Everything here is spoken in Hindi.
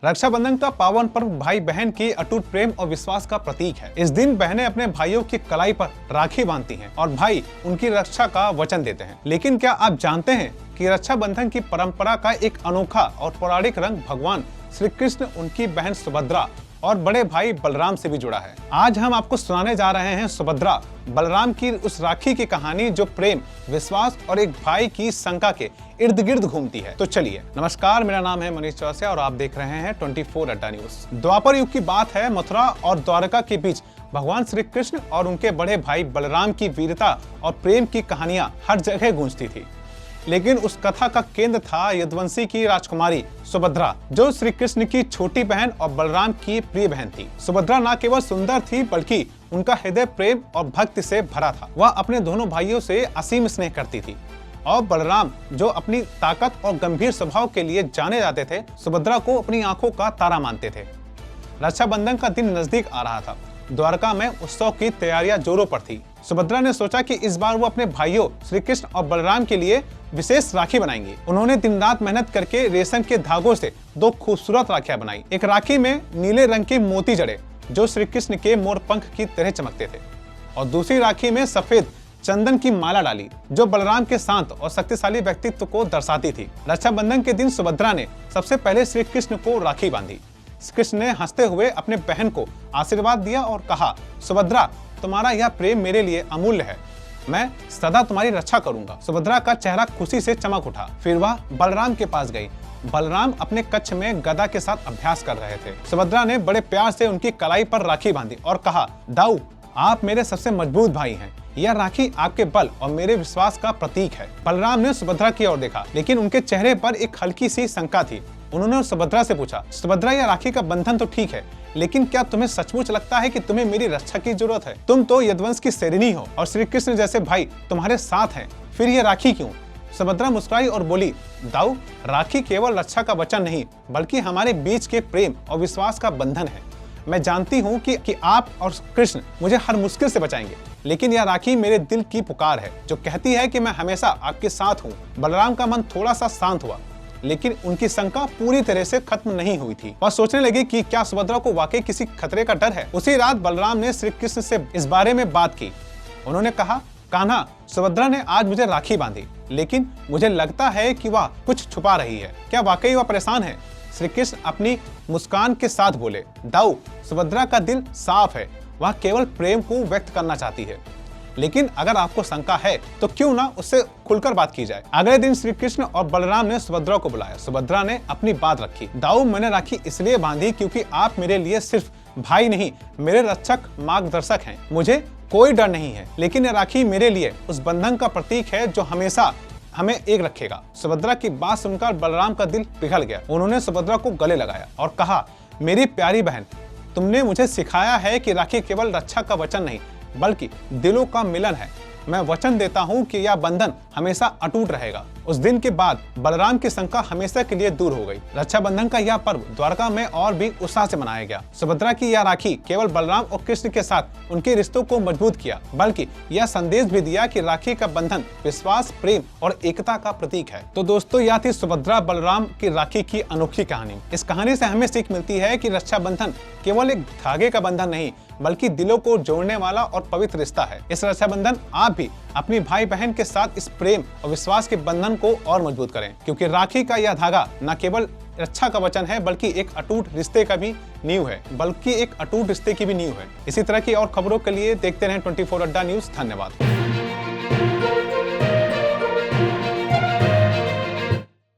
रक्षाबंधन का पावन पर्व भाई बहन की अटूट प्रेम और विश्वास का प्रतीक है। इस दिन बहनें अपने भाइयों की कलाई पर राखी बांधती हैं और भाई उनकी रक्षा का वचन देते हैं। लेकिन क्या आप जानते हैं कि रक्षाबंधन की परंपरा का एक अनोखा और पौराणिक रंग भगवान श्री कृष्ण, उनकी बहन सुभद्रा और बड़े भाई बलराम से भी जुड़ा है। आज हम आपको सुनाने जा रहे हैं सुभद्रा बलराम की उस राखी की कहानी जो प्रेम, विश्वास और एक भाई की शंका के इर्द गिर्द घूमती है। तो चलिए। नमस्कार, मेरा नाम है मनीष चौरसिया और आप देख रहे हैं 24 अड्डा न्यूज। द्वापर युग की बात है। मथुरा और द्वारका के बीच भगवान श्री कृष्ण और उनके बड़े भाई बलराम की वीरता और प्रेम की कहानियां हर जगह गूंजती थी। लेकिन उस कथा का केंद्र था यदुवंशी की राजकुमारी सुभद्रा, जो श्री कृष्ण की छोटी बहन और बलराम की प्रिय बहन थी। सुभद्रा न केवल सुंदर थी बल्कि उनका हृदय प्रेम और भक्ति से भरा था। वह अपने दोनों भाइयों से असीम स्नेह करती थी और बलराम, जो अपनी ताकत और गंभीर स्वभाव के लिए जाने जाते थे, सुभद्रा को अपनी आंखों का तारा मानते थे। रक्षाबंधन का दिन नजदीक आ रहा था। द्वारका में उत्सव की तैयारियां जोरों पर थी। सुभद्रा ने सोचा कि इस बार वो अपने भाइयों श्री कृष्ण और बलराम के लिए विशेष राखी बनाएंगी। उन्होंने दिन रात मेहनत करके रेशम के धागों से 2 खूबसूरत राखियां बनाई। एक राखी में नीले रंग के मोती जड़े जो श्री कृष्ण के मोर पंख की तरह चमकते थे, और दूसरी राखी में सफेद चंदन की माला डाली जो बलराम के शांत और शक्तिशाली व्यक्तित्व को दर्शाती थी। रक्षाबंधन के दिन सुभद्रा ने सबसे पहले श्री कृष्ण को राखी बांधी। कृष्ण ने हंसते हुए अपने बहन को आशीर्वाद दिया और कहा, सुभद्रा, तुम्हारा यह प्रेम मेरे लिए अमूल्य है। मैं सदा तुम्हारी रक्षा करूंगा। सुभद्रा का चेहरा खुशी से चमक उठा। फिर वह बलराम के पास गई। बलराम अपने कक्ष में गदा के साथ अभ्यास कर रहे थे। सुभद्रा ने बड़े प्यार से उनकी कलाई पर राखी बांधी और कहा, दाऊ, आप मेरे सबसे मजबूत भाई हैं। यह राखी आपके बल और मेरे विश्वास का प्रतीक है। बलराम ने सुभद्रा की ओर देखा, लेकिन उनके चेहरे पर एक हल्की सी शंका थी। उन्होंने सुभद्रा से पूछा, सुभद्रा, यह राखी का बंधन तो ठीक है, लेकिन क्या तुम्हें सचमुच लगता है कि तुम्हें मेरी रक्षा की जरूरत है? तुम तो यदुवंश की शेरनी हो और श्री कृष्ण जैसे भाई तुम्हारे साथ हैं, फिर यह राखी क्यों? सुभद्रा मुस्कुराई और बोली, दाऊ, राखी केवल रक्षा का वचन नहीं बल्कि हमारे बीच के प्रेम और विश्वास का बंधन है। मैं जानती हूँ कि आप और कृष्ण मुझे हर मुश्किल से बचाएंगे, लेकिन यह राखी मेरे दिल की पुकार है जो कहती है कि मैं हमेशा आपके साथ हूँ। बलराम का मन थोड़ा सा शांत हुआ, लेकिन उनकी शंका पूरी तरह से खत्म नहीं हुई थी। वह सोचने लगी कि क्या सुभद्रा को वाकई किसी खतरे का डर है। उसी रात बलराम ने श्री कृष्ण से इस बारे में बात की। उन्होंने कहा, कान्हा, सुभद्रा ने आज मुझे राखी बांधी, लेकिन मुझे लगता है कि वह कुछ छुपा रही है। क्या वाकई वह परेशान है? श्री कृष्ण अपनी मुस्कान के साथ बोले, दाऊ, सुभद्रा का दिल साफ है। वह केवल प्रेम को व्यक्त करना चाहती है, लेकिन अगर आपको शंका है तो क्यों ना उससे खुलकर बात की जाए। अगले दिन श्री कृष्ण और बलराम ने सुभद्रा को बुलाया। सुभद्रा ने अपनी बात रखी। दाऊ, मैंने राखी इसलिए बांधी क्योंकि आप मेरे लिए सिर्फ भाई नहीं, मेरे रक्षक मार्गदर्शक हैं। मुझे कोई डर नहीं है, लेकिन यह राखी मेरे लिए उस बंधन का प्रतीक है जो हमेशा हमें एक रखेगा। सुभद्रा की बात सुनकर बलराम का दिल पिघल गया। उन्होंने सुभद्रा को गले लगाया और कहा, मेरी प्यारी बहन, तुमने मुझे सिखाया है कि राखी केवल रक्षा का वचन नहीं बल्कि दिलों का मिलन है। मैं वचन देता हूँ कि यह बंधन हमेशा अटूट रहेगा। उस दिन के बाद बलराम की शंका हमेशा के लिए दूर हो गई। रक्षाबंधन का यह पर्व द्वारका में और भी उत्साह से मनाया गया। सुभद्रा की यह राखी केवल बलराम और कृष्ण के साथ उनके रिश्तों को मजबूत किया, बल्कि यह संदेश भी दिया कि राखी का बंधन विश्वास, प्रेम और एकता का प्रतीक है। तो दोस्तों, यह थी सुभद्रा बलराम की राखी की अनोखी कहानी। इस कहानी से हमें सीख मिलती है कि रक्षाबंधन केवल एक धागे का बंधन नहीं बल्कि दिलों को जोड़ने वाला और पवित्र रिश्ता है। इस रक्षाबंधन आप भी अपनी भाई बहन के साथ इस प्रेम और विश्वास के बंधन को और मजबूत करें, क्योंकि राखी का यह धागा न केवल रक्षा का वचन है बल्कि एक अटूट रिश्ते का भी नींव है, इसी तरह की और खबरों के लिए देखते रहें 24 अड्डा न्यूज। धन्यवाद।